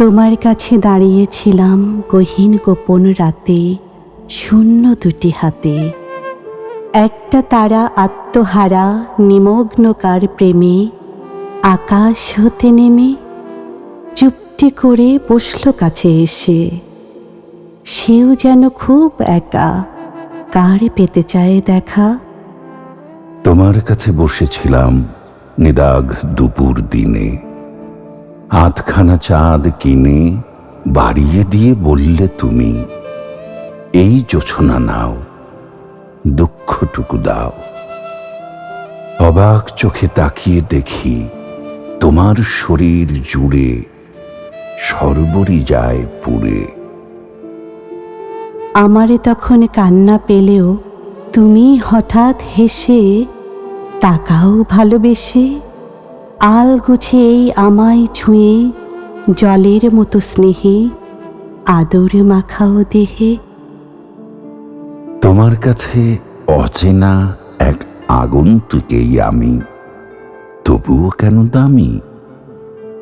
তোমার কাছে দাঁড়িয়েছিলাম গহীন গোপন রাতে, শূন্য দুটি হাতে। একটা তারা আত্মহারা নিমগ্নকার প্রেমে আকাশ হতে নেমে চুপটি করে বসল কাছে এসে। সেও যেন খুব একা, কার পেতে চায় দেখা। তোমার কাছে বসেছিলাম নিদাঘ দুপুর দিনে, আধখানা চাঁদ কিনে বাড়িয়ে দিয়ে বললে তুমি, এই জোছনা নাও, দুঃখটুকু দাও। অবাক চোখে তাকিয়ে দেখি তোমার শরীর জুড়ে সর্বরই যায় পুড়ে। আমারে তখন কান্না পেলেও তুমি হঠাৎ হেসে তাকাও ভালোবেসে, আলগোছে এই আমায় ছুঁয়ে জলের মতো স্নেহে আদর মাখাও দেহে। তোমার কাছে অচেনা এক আগন্তুকেই আমি, তবুও কেন দামি?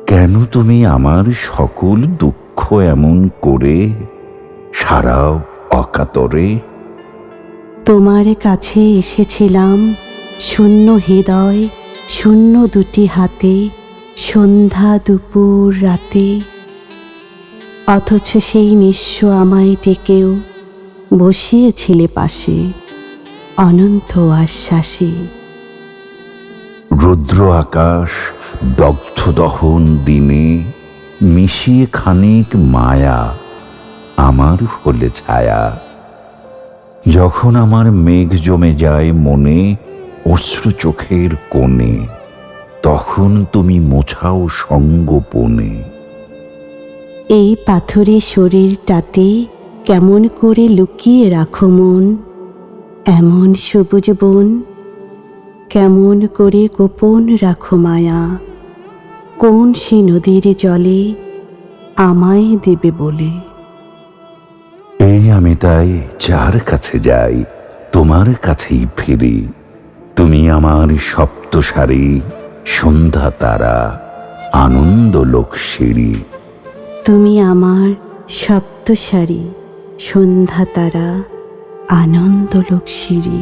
কেন তুমি আমার সকল দুঃখ এমন করে সারাও অকাতরে? তোমার কাছে এসেছিলাম শূন্য হৃদয়, শূন্য দুটি হাতে, সন্ধ্যা দুপুর রাতে। অথচ সেই নিঃস্ব আমায় ডেকেও বসিয়েছিলে পাশে অনন্ত আশ্বাসে। রুদ্র আকাশ দগ্ধ দহন দিনে মিশিয়ে খানিক মায়া আমার হলে ছায়া। যখন আমার মেঘ জমে যায় মনে অশ্রু চোখের কোণে, তখন তুমি মোছাও সঙ্গোপনে। এই পাথরে শরীরটাতে কেমন করে লুকিয়ে রাখো মন, এমন সবুজ বন কেমন করে গোপন রাখো মায়া। কোন সে নদীর জলে আমায় দেবে বলে। এই আমি তাই যার কাছে যাই তোমার কাছেই ফিরি। তুমি আমার সপ্তসারী সন্ধ্যা তারা, আনন্দ লোক সিঁড়ি। তুমি আমার সপ্তসারী সন্ধ্যা তারা, আনন্দলোক সিঁড়ি।